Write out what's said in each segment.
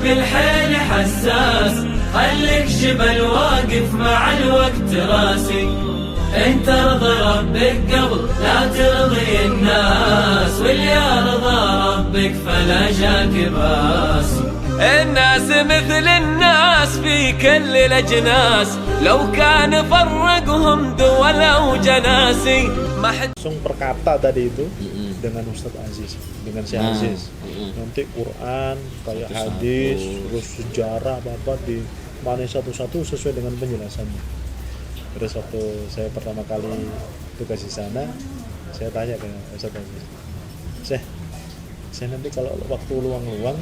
بالحيل حساس، خليك جبل واقف مع الوقت راسي. انت ارضى ربك قبل لا ترضي الناس، واللي ارضى ربك فلا جاك باسي. الناس مثل الناس في كل الأجناس، لو كان فرقهم دول أو جناسي ما حد. Langsung perkata tadi itu dengan Ustadz Aziz, dengan Syekh Aziz. Nanti Quran, kayak hadis, terus sejarah apa di mana satu-satu sesuai dengan penjelasannya. Terus waktu saya pertama kali tugas di sana, saya tanya ke Ustadz Aziz, saya nanti kalau waktu luang-luang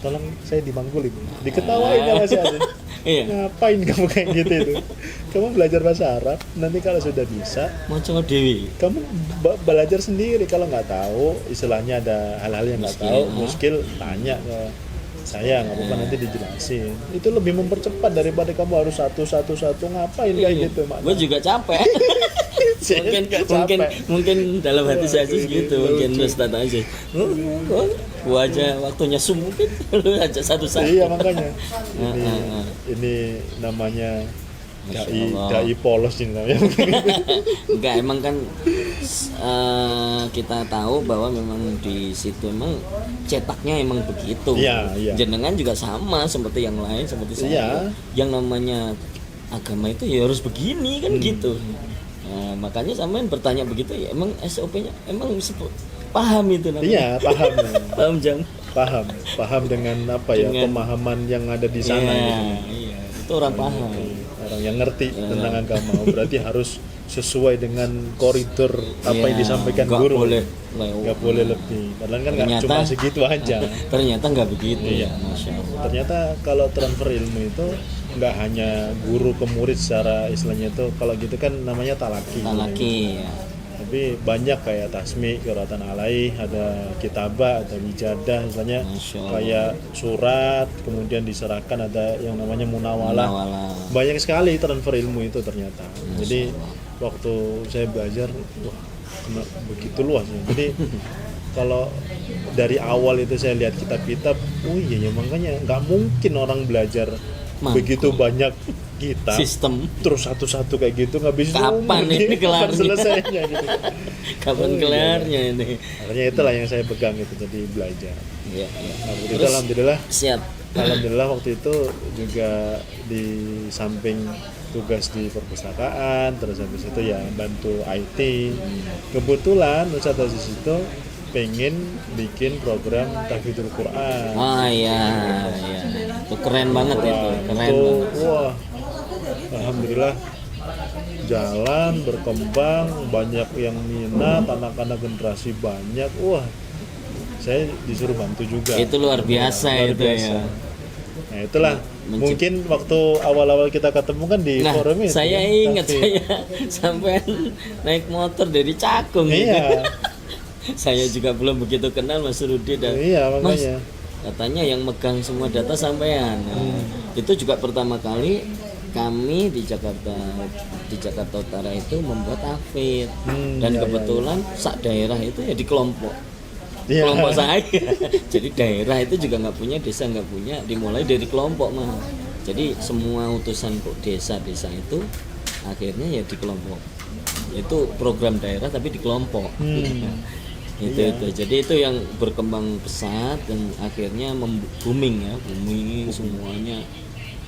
tolong saya dimangkul itu, diketawain sama Syekh Aziz. Ngapain kamu kayak gitu itu? Kamu belajar bahasa Arab, nanti kalau sudah bisa macam dewi. Kamu belajar sendiri, kalau nggak tahu, istilahnya ada hal-hal yang nggak tahu, muskil tanya ke saya, nggak apa-apa nanti dijelasin. Itu lebih mempercepat daripada kamu harus satu-satu ngapain kayak gitu. Gue juga capek. mungkin dalam hati saya aja gitu, mungkin Ustadz aja. Gua aja waktunya mungkin lu aja satu-satu. Iya makanya. Ini namanya dai polos ini namanya. Enggak, emang kan kita tahu bahwa memang di situ emang cetaknya emang begitu. Iya. Jenengan juga sama seperti yang lain, seperti saya. Iya. Yang namanya agama itu ya harus begini kan gitu. Nah, makanya sampean bertanya begitu ya emang SOP-nya emang paham itu namanya. Iya, paham. Paham Jang. Paham dengan apa ya, pemahaman yang ada di sana gitu. Iya, itu orang paham. Orang yang ngerti tentang agama berarti harus sesuai dengan koridor apa yang disampaikan guru. Nggak boleh lebih. Padahal kan nggak cuma segitu aja. Ternyata nggak begitu. Iya. Masya Allah. Ternyata kalau transfer ilmu itu nggak hanya guru ke murid secara istilahnya itu, kalau gitu kan namanya talaki. Ya. Tapi banyak kayak tasmi, qiraatan alaih, ada kitabah, ada wijadah, misalnya kayak surat, kemudian diserahkan, ada yang namanya munawalah. Banyak sekali transfer ilmu itu ternyata. Jadi waktu saya belajar, wah, begitu luas ya. Jadi kalau dari awal itu saya lihat kitab-kitab, oh iya ya, makanya nggak mungkin orang belajar begitu banyak kitab sistem terus satu-satu kayak gitu nggak bisa. Kapan ini kelarnya? Kapan selesainya gitu. Kapan kelarnya ini? Makanya itulah yang saya pegang itu, jadi belajar. Iya. Terus, alhamdulillah. Siap. Alhamdulillah waktu itu juga di samping tugas di perpustakaan, terus habis itu ya bantu IT. Kebetulan Ustadz Aziz itu pengen bikin program tahfidzul Quran. Iya. Itu keren banget itu, keren banget. Wah, alhamdulillah jalan berkembang, banyak yang minat, anak-anak generasi banyak. Wah, saya disuruh bantu juga. Itu luar biasa ya, itu biasa. Ya. Nah itulah mungkin waktu awal-awal kita ketemu kan di forum itu. Saya ingat saya sampai naik motor dari Cakung. Iya. Saya juga belum begitu kenal Mas Rudi dan Mas katanya yang megang semua data sampean. Itu juga pertama kali kami di Jakarta Utara itu membuat tahfidz dan kebetulan sak daerah itu ya di kelompok saya. Jadi daerah itu juga nggak punya, desa nggak punya, dimulai dari kelompok mah. Jadi semua utusan desa-desa itu akhirnya ya di kelompok. Itu program daerah tapi di kelompok. Itu jadi itu yang berkembang pesat dan akhirnya booming semuanya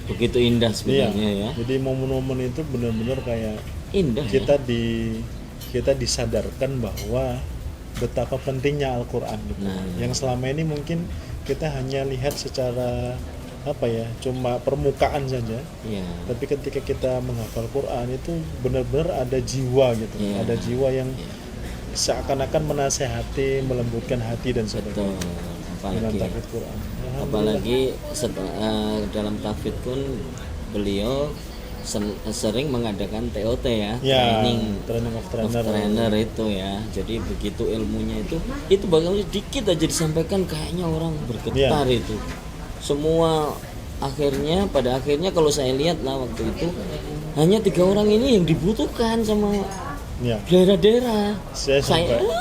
begitu indah sebenarnya. Ya jadi momen-momen itu benar-benar kayak indah kita disadarkan bahwa betapa pentingnya Al-Quran gitu. Yang selama ini mungkin kita hanya lihat secara cuma permukaan saja. Tapi ketika kita menghafal Quran itu benar-benar ada jiwa gitu. Ada jiwa yang seakan-akan menasehati, melembutkan hati dan sebagainya. Dengan tahfidz Quran. Apalagi dalam tahfidz pun beliau sering mengadakan TOT training of trainer itu ya. Jadi begitu ilmunya itu bakal dikit aja disampaikan kayaknya orang bergetar itu. Semua pada akhirnya kalau saya lihat lah waktu itu hanya 3 orang ini yang dibutuhkan sama daerah-daerah. Saya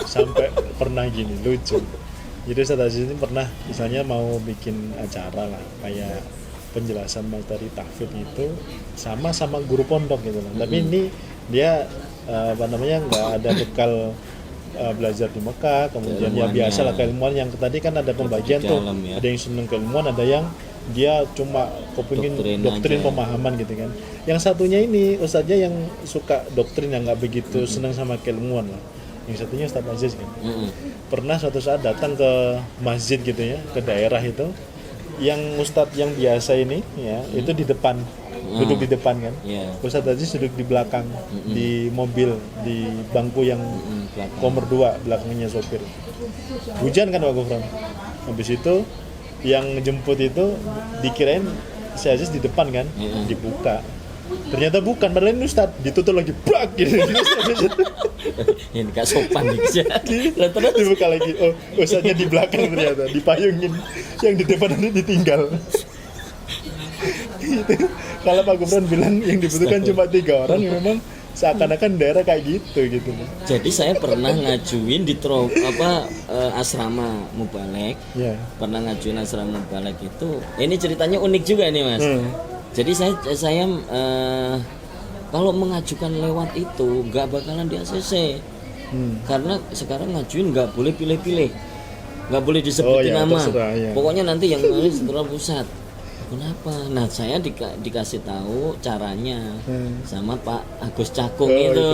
sampai pernah gini lucu. Jadi Ustadz Aziz ini pernah misalnya mau bikin acara lah kayak penjelasan materi tahfidz itu sama guru pondok gitu loh. Tapi ini dia nggak ada bekal belajar di Mekah, kemudian ya biasa lah keilmuan yang tadi kan ada pembagian tuh, ya. Ada yang seneng keilmuan, ada yang dia cuma kepingin doktrin pemahaman gitu kan. Yang satunya ini ustadznya yang suka doktrin, yang nggak begitu seneng sama keilmuan lah. Yang satunya Ustadz Aziz kan. Pernah suatu saat datang ke masjid gitu ya, ke daerah itu, yang ustadz yang biasa ini ya itu di depan, duduk di depan kan. Ustadz Aziz duduk di belakang, di mobil, di bangku yang nomor 2 belakangnya sopir. Hujan kan Pak Gufron. Habis itu yang jemput itu dikirain si Aziz di depan kan, dibuka. Ternyata bukan, padahal ini Ustadz ditutup lagi, brak gitu. Ini gak sopan gitu. Terus dibuka lagi, oh Ustadznya di belakang ternyata, dipayungin. Yang di depan itu ditinggal. Gitu. Kalau Pak Gufron bilang yang dibutuhkan cuma 3 orang, ya memang seakan-akan daerah kayak gitu. Jadi saya pernah ngajuin di asrama Mubalek. Pernah ngajuin asrama Mubalek itu. Ini ceritanya unik juga nih Mas. Jadi saya kalau mengajukan lewat itu nggak bakalan di ACC. Karena sekarang ngajuin nggak boleh pilih-pilih, nggak boleh disebutin nama. Terserah, ya. Pokoknya nanti yang nulis setelah pusat. Kenapa? Nah saya dikasih tahu caranya sama Pak Agus Cakung itu.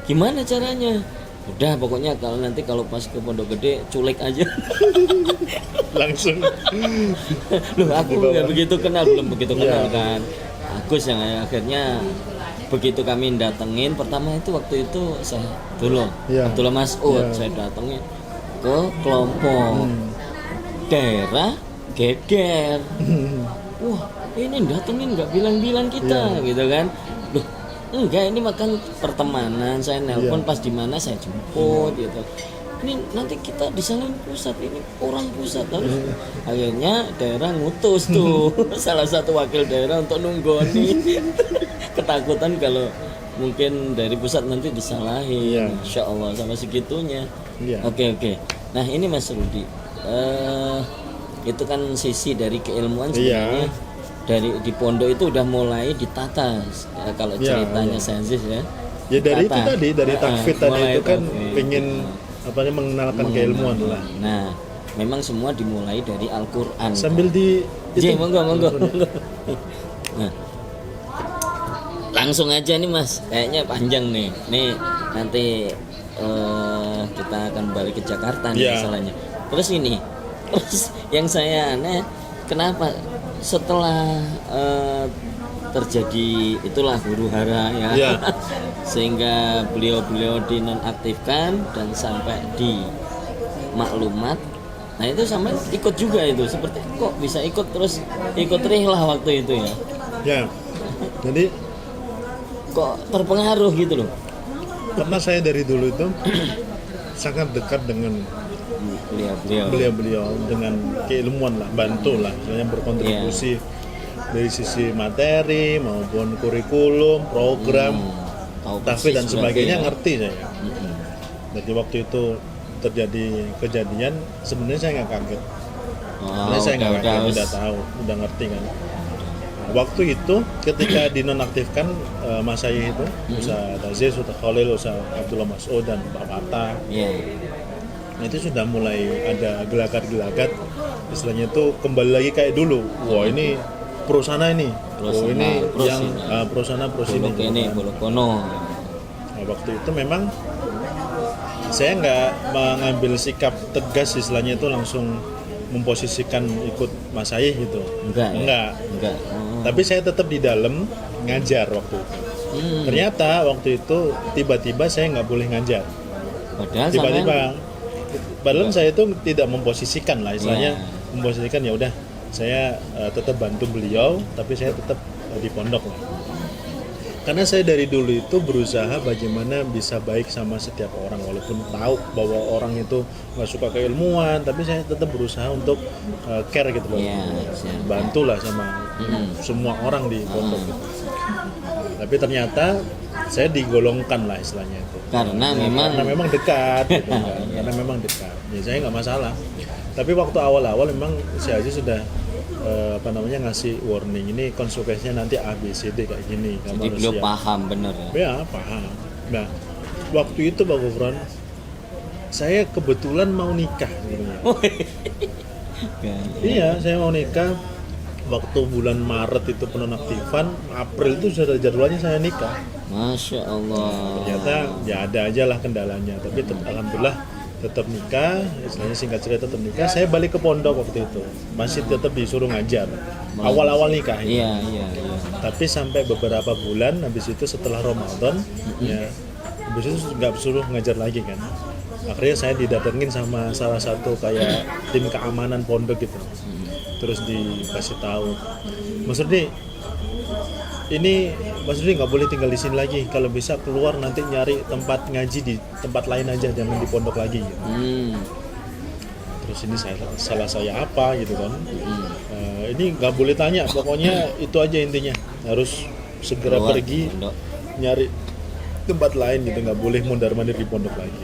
Gimana caranya? Udah pokoknya kalau pas ke Pondok Gede culik aja. Langsung. Loh aku nggak begitu kenal, belum begitu kenal kan. Agus yang akhirnya begitu kami datengin pertama itu waktu itu saya dulu Abdullah Mas'ud saya datengin ke kelompok daerah Geger. Wah ini datengin nggak bilang-bilang kita gitu kan. Loh enggak, ini makan pertemanan, saya nelpon pas di mana saya jemput gitu. Ini nanti kita disalahin pusat, ini orang pusat harus. Akhirnya daerah ngutus tuh salah satu wakil daerah untuk nunggoni. Ketakutan kalau mungkin dari pusat nanti disalahin. Insya Allah sama segitunya. Oke. Nah ini Mas Rudi, itu kan sisi dari keilmuan sebenarnya. Di pondok itu udah mulai ditata kalau ceritanya Aziz ya. Ya dari ditata. Itu tadi dari takfidz tadi itu kan pengen mengenalkan keilmuan lah. Nah, memang semua dimulai dari Al-Qur'an. Sambil di monggo. Nah. Langsung aja nih Mas, kayaknya panjang nih. Nih nanti kita akan balik ke Jakarta nih masalahnya. Terus yang saya aneh, kenapa setelah terjadi itulah huru-hara ya. Sehingga beliau dinonaktifkan dan sampai di maklumat. Nah itu sampai ikut juga itu, seperti kok bisa ikut rihlah waktu itu ya. Jadi kok terpengaruh gitu loh. Karena saya dari dulu itu sangat dekat dengan beliau dengan keilmuan lah, bantu lah, misalnya berkontribusi dari sisi materi maupun kurikulum, program, tahfidz dan sebagainya ngerti saya. Jadi waktu itu terjadi kejadian, sebenarnya saya nggak kaget. Saya nggak kaget, udah tahu, udah ngerti kan. Waktu itu ketika dinonaktifkan Mas Syahih itu, Ustadz Aziz, Ustadz Khalil, Ustadz Abdullah Mas'ud dan Pak Mata. Nah itu sudah mulai ada gelagat-gelagat, istilahnya itu kembali lagi kayak dulu. Wah ini pro sana ini, ini yang pro sana pro sini. Kono. Nah waktu itu memang saya nggak mengambil sikap tegas, istilahnya itu langsung memposisikan ikut Mas Syahih gitu. Enggak. Tapi saya tetap di dalam ngajar waktu itu. Ternyata waktu itu tiba-tiba saya nggak boleh ngajar. Padahal saya itu tidak memposisikan lah, istilahnya memposisikan ya udah saya tetap bantu beliau, tapi saya tetap di pondok lah. Karena saya dari dulu itu berusaha bagaimana bisa baik sama setiap orang, walaupun tahu bahwa orang itu nggak suka keilmuan, tapi saya tetap berusaha untuk care gitu loh, bantulah sama semua orang di pondok. Tapi ternyata saya digolongkan lah istilahnya itu. Karena memang dekat gitu kan. Karena memang dekat. Ya saya nggak masalah. Tapi waktu awal-awal memang si Aziz sudah ngasih warning, ini konsekuensinya nanti A B C D kayak gini. Jadi beliau paham bener ya. Ya paham. Nah waktu itu Pak Gufron, saya kebetulan mau nikah sebenarnya. Iya, saya mau nikah. Waktu bulan Maret itu penonaktifan, April itu sudah jadwalnya saya nikah. Masya Allah. Ternyata ya ada aja lah kendalanya, tapi alhamdulillah tetap nikah. Istilahnya singkat cerita tetap nikah. Saya balik ke pondok waktu itu, masih tetap disuruh ngajar. Awal-awal nikah. Iya. Tapi sampai beberapa bulan habis itu setelah Ramadan, ya habis itu nggak suruh ngajar lagi kan. Akhirnya saya didatengin sama salah satu kayak tim keamanan pondok gitu. Terus dikasih tahu, Mas Rudi, ini Mas Rudi nggak boleh tinggal di sini lagi. Kalau bisa keluar nanti nyari tempat ngaji di tempat lain aja, jangan di pondok lagi. Gitu. Terus ini salah saya apa gitu kan? Ini nggak boleh tanya, pokoknya itu aja intinya. Harus segera keluar, pergi nyari tempat lain gitu, nggak boleh mondar-mandir di pondok lagi.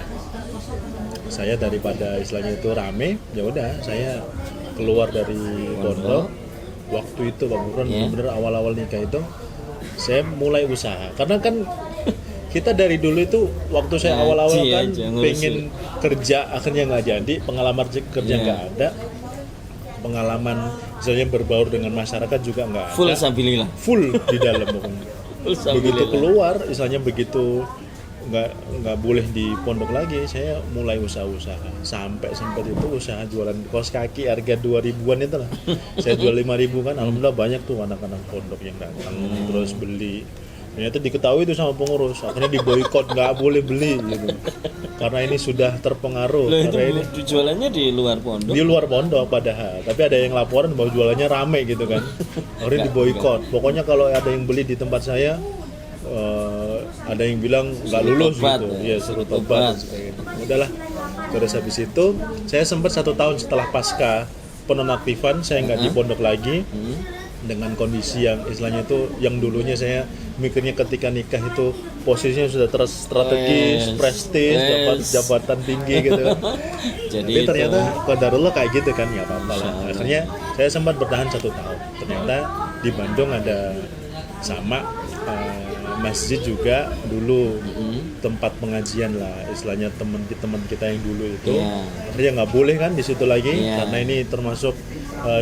Saya daripada istilahnya itu rame, ya udah saya keluar dari pondok. Waktu itu Bang Gufron bener-bener awal-awal nikah itu saya mulai usaha, karena kan kita dari dulu itu waktu saya awal-awal kan pengen kerja, akhirnya nggak jadi, pengalaman kerja nggak ada, pengalaman misalnya berbaur dengan masyarakat juga nggak ada, full di dalam pokoknya. Begitu keluar istilahnya begitu nggak boleh di pondok lagi, saya mulai usaha-usaha sampai sempat itu usaha jualan kaos kaki harga 2000-an itu lah. Saya jual 5.000 kan, alhamdulillah banyak tuh anak-anak pondok yang datang terus beli. Ternyata diketahui itu sama pengurus, akhirnya diboikot, nggak boleh beli gitu. Karena ini sudah terpengaruh. Karena ini jualannya di luar pondok. Di luar pondok padahal, tapi ada yang laporan bahwa jualannya rame gitu kan. Akhirnya diboikot. Pokoknya kalau ada yang beli di tempat saya, ada yang bilang nggak lulus gitu, ya suruh tobat. Udahlah. Terus habis itu saya sempat 1 tahun setelah pasca penonaktifan saya nggak di pondok lagi, dengan kondisi yang istilahnya itu yang dulunya saya mikirnya ketika nikah itu posisinya sudah strategis, prestis, dapat jabatan tinggi gitu kan. Tapi ternyata qadarullah kayak gitu kan, ya apa-apa lah. Akhirnya saya sempat bertahan 1 tahun. Ternyata di Bandung ada sama masjid juga dulu tempat pengajian lah istilahnya, teman kita yang dulu itu akhirnya nggak boleh kan di situ lagi karena ini termasuk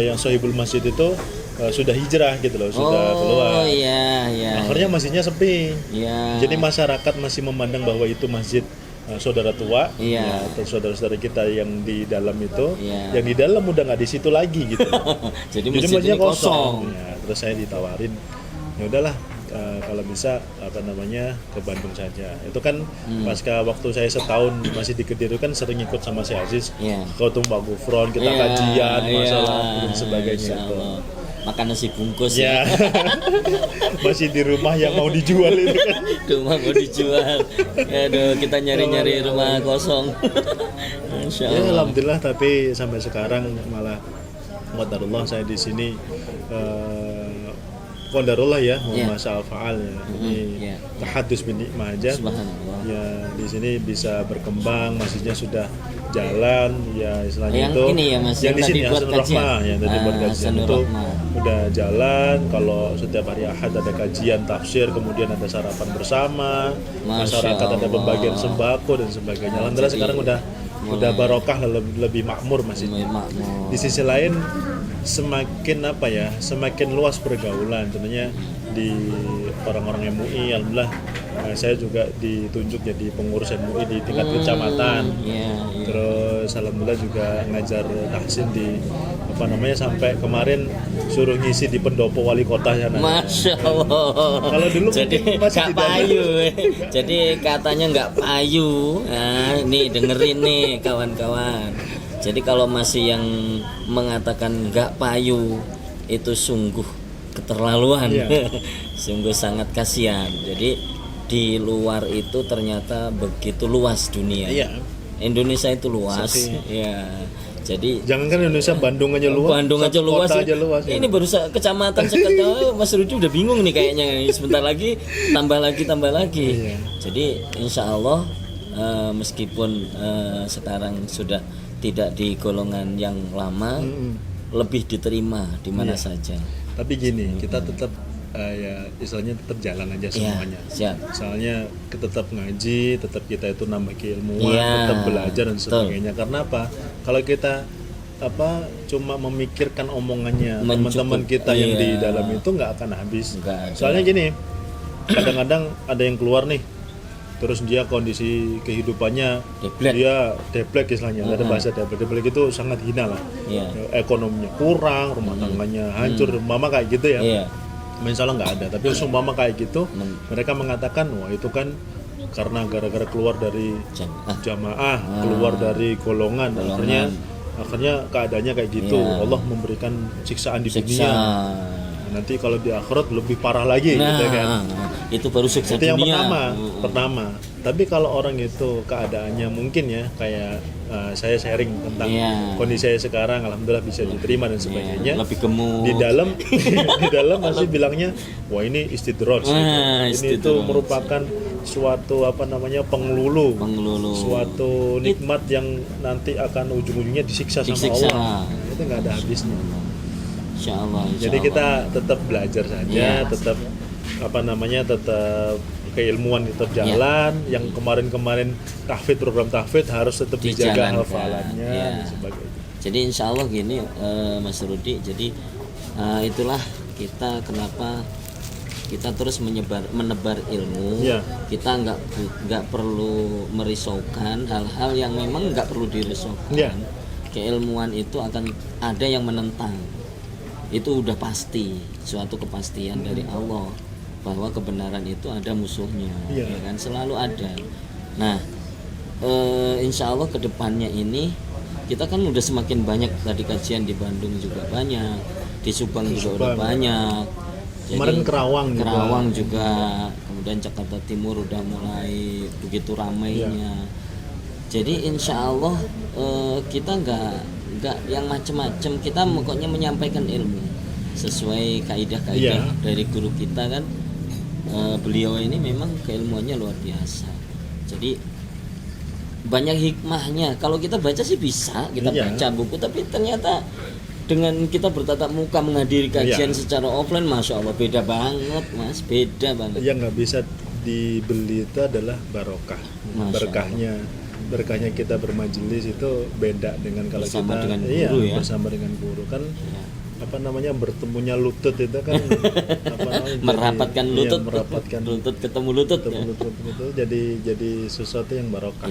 yang sohibul masjid itu sudah hijrah gitu loh, sudah keluar. Akhirnya masjidnya sepi. Jadi masyarakat masih memandang bahwa itu masjid saudara tua, atau saudara-saudara kita yang di dalam itu, yang di dalam udah nggak di situ lagi gitu. Jadi masjidnya kosong. Terus saya ditawarin, ya udahlah. Kalau bisa ke Bandung saja. Itu kan pasca waktu saya setahun masih di Kediri kan sering ikut sama si Aziz ke Pak Gufron, kita kajian masalah dan sebagainya itu. Makan nasi bungkus masih di rumah yang mau dijual itu kan. Rumah mau dijual. Aduh, kita nyari-nyari rumah kosong. Insya Allah. Alhamdulillah, tapi sampai sekarang malah qadarullah saya di sini qadarullah ya, masya faal ya. Ini tahadus bin nikmah aja. Ya di sini bisa berkembang, masjidnya sudah jalan ya istilahnya itu. Ini ya Mas, yang di sini Hasanur Rahmah yang tadi buat kajian itu udah jalan. Kalau setiap hari Ahad ada kajian tafsir, kemudian ada sarapan bersama, masyarakat ada pembagian sembako dan sebagainya. Alhamdulillah sekarang udah barokah, lebih makmur masjidnya. Di sisi lain semakin luas pergaulan tentunya di orang-orang MUI. Alhamdulillah saya juga ditunjuk jadi pengurus MUI di tingkat kecamatan. Terus alhamdulillah juga ngajar tahsin di sampai kemarin suruh ngisi di pendopo wali kota ya. Masya Allah. Kalau dulu jadi nggak payu. Jadi katanya nggak payu. Nah, ini dengerin nih kawan-kawan. Jadi kalau masih yang mengatakan nggak payu itu sungguh keterlaluan, sungguh sangat kasihan. Jadi di luar itu ternyata begitu luas dunia. Indonesia itu luas, Jadi jangankan Indonesia, Bandung aja luas. Bandung aja luas. Kota aja luas. Ini baru kecamatan sekecil. Mas Rudi udah bingung nih kayaknya. Sebentar lagi tambah lagi. Iya. Jadi insya Allah meskipun sekarang sudah tidak di golongan yang lama, lebih diterima di mana saja. Tapi gini, kita tetap ya istilahnya tetap jalan aja semuanya. Siap. Soalnya kita tetap ngaji, tetap kita itu nambah keilmuan, tetap belajar dan sebagainya. Karena apa? Kalau kita cuma memikirkan omongannya teman-teman kita yang di dalam itu nggak akan habis. Soalnya gini, kadang-kadang ada yang keluar nih, terus dia kondisi kehidupannya dia deplek istilahnya, ada bahasa deplek itu sangat hina lah. Ekonominya kurang, rumah tangganya hancur, mama kayak gitu ya. Misalnya nggak ada, tapi seumpama kayak gitu, mereka mengatakan wah itu kan karena gara-gara keluar dari jamaah, keluar dari golongan. Akhirnya keadaannya kayak gitu. Allah memberikan siksaan di dunia. Nanti kalau di akhirat lebih parah lagi, gitu kan. Itu baru siksa itu dunia. Yang pertama. Tapi kalau orang itu keadaannya mungkin ya kayak saya sharing tentang kondisi saya sekarang, alhamdulillah bisa diterima dan sebagainya. Lebih gemuk. Di dalam masih bilangnya, wah ini istidraj. Ini itu merupakan suatu pengelulu, suatu nikmat yang nanti akan ujung-ujungnya disiksa sama Allah. Itu nggak ada habisnya. Insya Jadi Allah. kita tetap belajar saja, tetap tetap keilmuan tetap jalan. Yang kemarin tahfidz, program tahfidz harus tetap dijaga hafalannya dan sebagainya. Jadi insya Allah gini Mas Rudi, jadi itulah kita kenapa kita terus menebar ilmu. Kita nggak perlu merisaukan hal-hal yang memang nggak perlu dirisaukan. Keilmuan itu akan ada yang menentang. Itu udah pasti, suatu kepastian dari Allah bahwa kebenaran itu ada musuhnya, ya kan, selalu ada. Nah, insya Allah kedepannya ini kita kan udah semakin banyak, tadi kajian di Bandung juga banyak, di Subang juga udah banyak. Kemarin Kerawang juga, kemudian Jakarta Timur udah mulai begitu ramainya. Jadi insya Allah kita nggak yang macam-macam, kita pokoknya menyampaikan ilmu sesuai kaidah-kaidah dari guru kita kan. Beliau ini memang keilmuannya luar biasa, jadi banyak hikmahnya. Kalau kita baca sih bisa kita baca buku, tapi ternyata dengan kita bertatap muka menghadiri kajian secara offline, masya Allah beda banget Mas, beda banget. Yang nggak bisa dibeli itu adalah barokah, berkahnya kita bermajelis itu beda dengan kalau bersama kita dengan guru, bersama dengan guru kan. Bertemunya lutut itu kan merapatkan lutut ketemu lutut, jadi sesuatu yang barokah.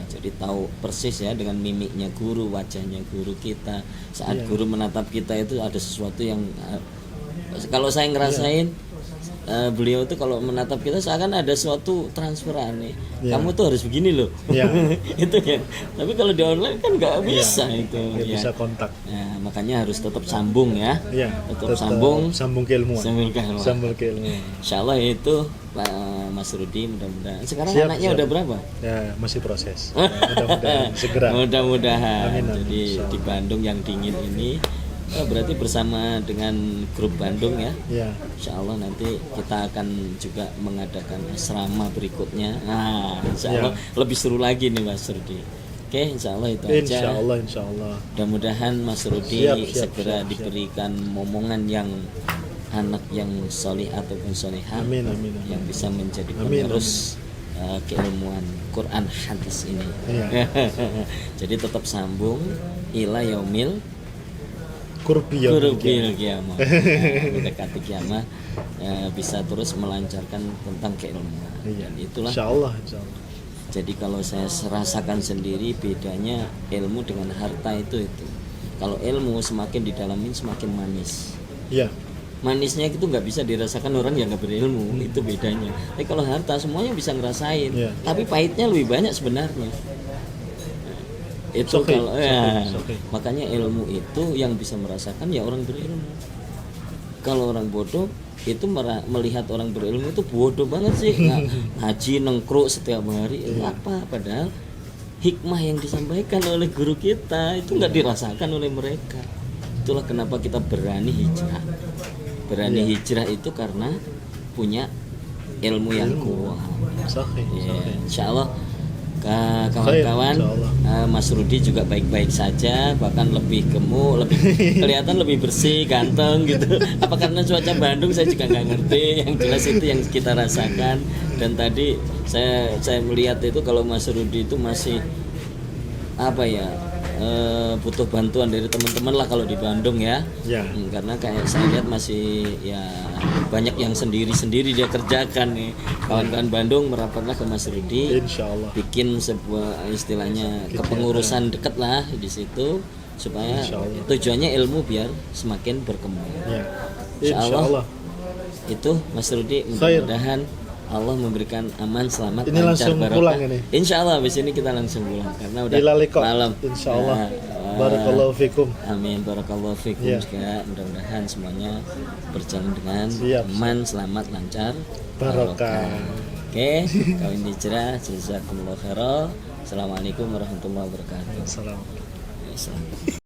Jadi tahu persis ya dengan mimiknya guru, wajahnya guru kita saat guru menatap kita, itu ada sesuatu yang kalau saya ngerasain beliau tuh kalau menatap kita seakan ada suatu transfer aneh. Kamu tuh harus begini loh. Itu kan. Tapi kalau di online kan nggak bisa itu. Nggak bisa kontak. Nah, makanya harus tetap sambung ya. Tetap sambung keilmuan. Sambung keilmuan. Insyaallah itu Pak Mas Rudi, mudah-mudahan. Sekarang anaknya udah berapa? Ya masih proses. Mudah-mudahan segera. Mudah-mudahan. Amin. Jadi di Bandung yang dingin ini. Berarti bersama dengan grup Bandung ya. Insya Allah nanti kita akan juga mengadakan asrama berikutnya. Nah, Insya Allah lebih seru lagi nih Mas Rudi. Oke, Insya Allah itu aja. Insya Allah. Mudah-mudahan Mas Rudi segera siap. diberikan momongan yang anak yang solih ataupun solihah. Amin. Yang bisa menjadi penerus keilmuan Quran hadis ini. Jadi tetap sambung ila yaumil Kurbil kiamah. Mendekati kiamah bisa terus melancarkan tentang keilmuan. Dan itulah Insya Allah. Jadi kalau saya rasakan sendiri bedanya ilmu dengan harta itu. Kalau ilmu semakin didalamin semakin manis. Manisnya itu nggak bisa dirasakan orang yang nggak berilmu, itu bedanya. Tapi kalau harta semuanya bisa ngerasain, tapi pahitnya lebih banyak sebenarnya. Itu kalau makanya ilmu itu yang bisa merasakan ya orang berilmu. Kalau orang bodoh itu melihat orang berilmu itu bodoh banget sih, ngaji nengkruk setiap hari. Apa padahal hikmah yang disampaikan oleh guru kita itu nggak dirasakan oleh mereka. Itulah kenapa kita berani hijrah. Berani hijrah itu karena punya ilmu yang kuat. Insya Allah kawan-kawan, Mas Rudi juga baik-baik saja, bahkan lebih gemuk, lebih kelihatan lebih bersih, ganteng gitu. Apa karena cuaca Bandung saya juga nggak ngerti. Yang jelas itu yang kita rasakan. Dan tadi saya melihat itu kalau Mas Rudi itu masih apa ya, butuh bantuan dari teman-teman lah kalau di Bandung ya. Karena kayak saya lihat masih ya banyak yang sendiri-sendiri dia kerjakan nih. Kawan-kawan Bandung merapatlah ke Mas Rudi, Insyaallah. bikin sebuah istilahnya kepengurusan dekat lah di situ supaya tujuannya ilmu biar semakin berkembang. Insyaallah. Itu Mas Rudi, mudah-mudahan Allah memberikan aman, selamat, ini lancar, barokah. Insya Allah habis ini kita langsung pulang karena udah malam. Insya Allah. Barakallahu fikum. Amin, barakallahu fikum juga. Mudah-mudahan semuanya berjalan dengan aman, selamat, lancar, barokah. Oke, kawin hijrah, jazakumullah khairan. Assalamualaikum warahmatullahi wabarakatuh. Assalamualaikum.